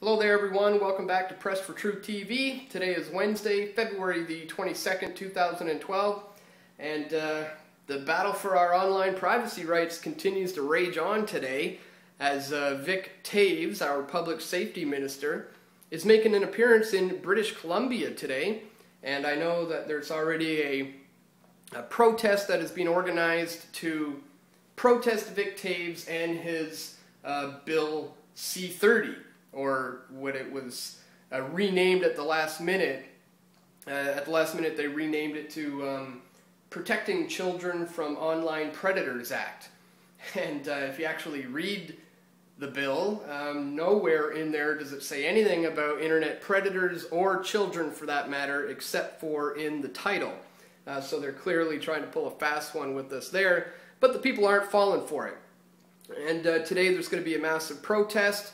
Hello there everyone, welcome back to Press for Truth TV. Today is Wednesday, February the 22nd, 2012, and the battle for our online privacy rights continues to rage on today as Vic Toews, our public safety minister, is making an appearance in British Columbia today, and I know that there's already a protest that has been organized to protest Vic Toews and his Bill C-30. Or what it was renamed at the last minute. At the last minute they renamed it to Protecting Children from Online Predators Act. And if you actually read the bill, nowhere in there does it say anything about internet predators or children for that matter, except for in the title. So they're clearly trying to pull a fast one with us there, but the people aren't falling for it. And today there's going to be a massive protest.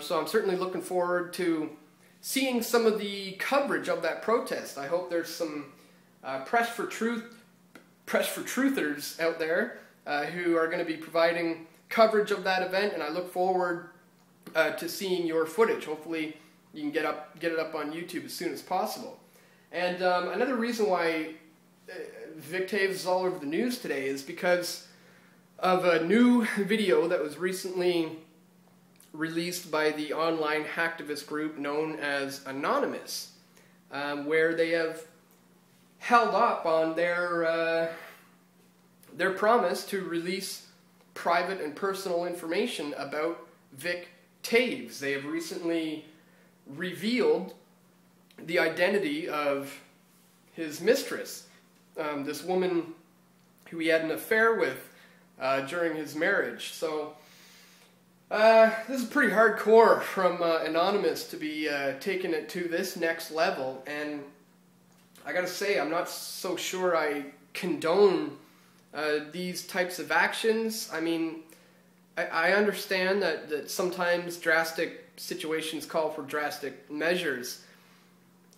So I'm certainly looking forward to seeing some of the coverage of that protest. I hope there's some Press for Truthers out there who are going to be providing coverage of that event, and I look forward to seeing your footage. Hopefully you can get it up on YouTube as soon as possible. And another reason why Vic Toews is all over the news today is because of a new video that was recently released by the online hacktivist group known as Anonymous, where they have held up on their promise to release private and personal information about Vic Toews. They have recently revealed the identity of his mistress, this woman who he had an affair with during his marriage. So this is pretty hardcore from Anonymous to be taking it to this next level, and I gotta say, I'm not so sure I condone these types of actions. I mean, I understand that sometimes drastic situations call for drastic measures.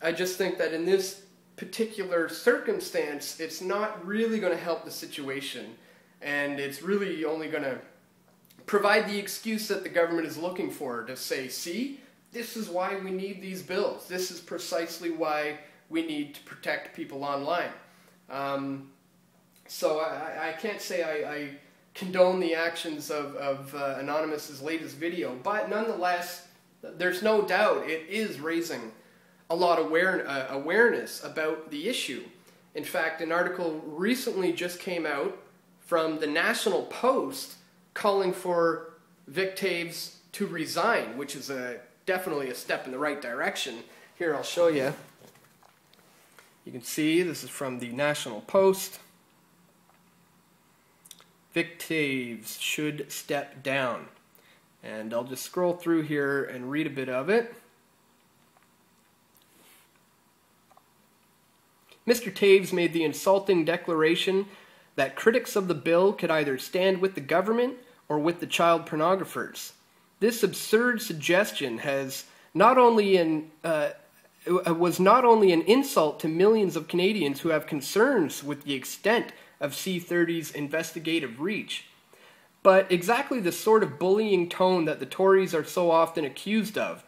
I just think that in this particular circumstance, it's not really going to help the situation, and it's really only going to provide the excuse that the government is looking for to say, see, this is why we need these bills. This is precisely why we need to protect people online. So I can't say I condone the actions of Anonymous's latest video, but nonetheless, there's no doubt it is raising a lot of awareness about the issue. In fact, an article recently just came out from the National Post calling for Vic Toews to resign, which is definitely a step in the right direction. Here, I'll show you. You can see this is from the National Post. Vic Toews should step down. And I'll just scroll through here and read a bit of it. Mr. Toews made the insulting declaration that critics of the bill could either stand with the government or with the child pornographers. This absurd suggestion was not only an insult to millions of Canadians who have concerns with the extent of C-30's investigative reach, but exactly the sort of bullying tone that the Tories are so often accused of.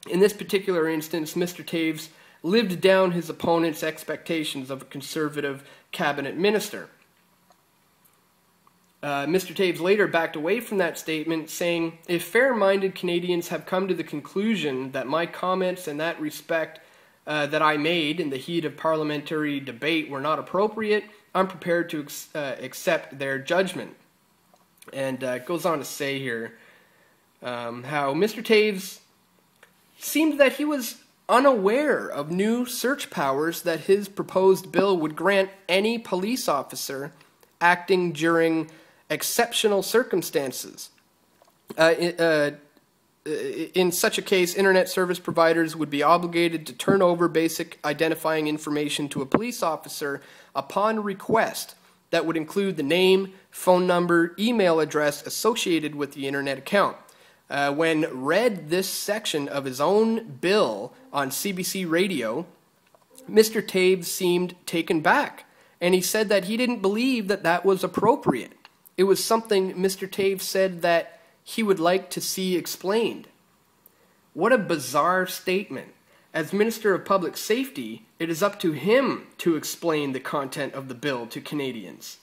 In this particular instance, Mr. Toews lived down his opponent's expectations of a Conservative cabinet minister. Mr. Toews later backed away from that statement, saying, "If fair-minded Canadians have come to the conclusion that my comments in that respect that I made in the heat of parliamentary debate were not appropriate, I'm prepared to accept their judgment." And it goes on to say here how Mr. Toews seemed that he was unaware of new search powers that his proposed bill would grant any police officer acting during exceptional circumstances. In such a case, internet service providers would be obligated to turn over basic identifying information to a police officer upon request that would include the name, phone number, email address associated with the internet account. When read this section of his own bill on CBC Radio, Mr. Toews seemed taken back, and he said that he didn't believe that that was appropriate. It was something Mr. Toews said that he would like to see explained. What a bizarre statement. As Minister of Public Safety, it is up to him to explain the content of the bill to Canadians.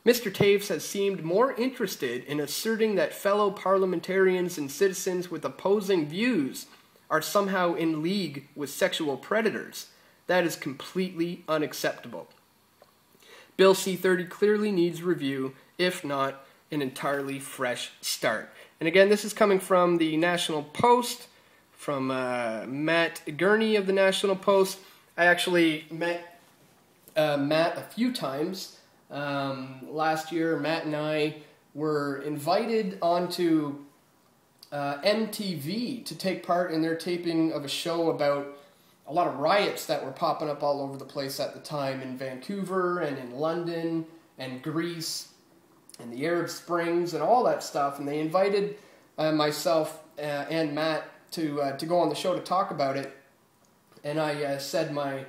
Mr. Toews has seemed more interested in asserting that fellow parliamentarians and citizens with opposing views are somehow in league with sexual predators. That is completely unacceptable. Bill C-30 clearly needs review, if not an entirely fresh start. And again, this is coming from the National Post, from Matt Gurney of the National Post. I actually met Matt a few times. Last year, Matt and I were invited onto MTV to take part in their taping of a show about a lot of riots that were popping up all over the place at the time in Vancouver and in London and Greece and the Arab Springs and all that stuff. And they invited myself and Matt to go on the show to talk about it. And I said my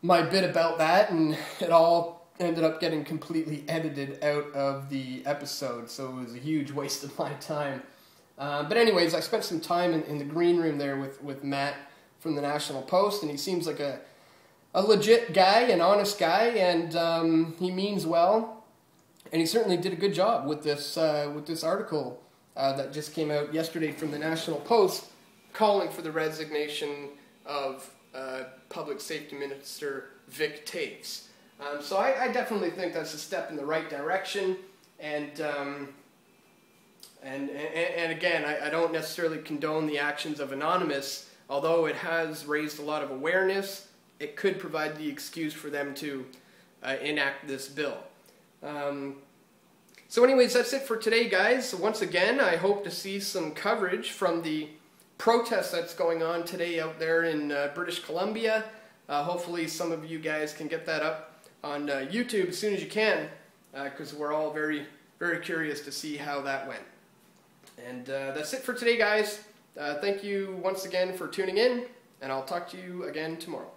bit about that, and it all ended up getting completely edited out of the episode, so it was a huge waste of my time. But anyways, I spent some time in the green room there with Matt from the National Post, and he seems like a legit guy, an honest guy, and he means well, and he certainly did a good job with this article that just came out yesterday from the National Post, calling for the resignation of Public Safety Minister Vic Toews. So I definitely think that's a step in the right direction, and again, I don't necessarily condone the actions of Anonymous, although it has raised a lot of awareness. It could provide the excuse for them to enact this bill. So anyways, that's it for today, guys. So once again, I hope to see some coverage from the protest that's going on today out there in British Columbia. Hopefully some of you guys can get that up on YouTube as soon as you can, because we're all very, very curious to see how that went. And that's it for today, guys. Thank you once again for tuning in, and I'll talk to you again tomorrow.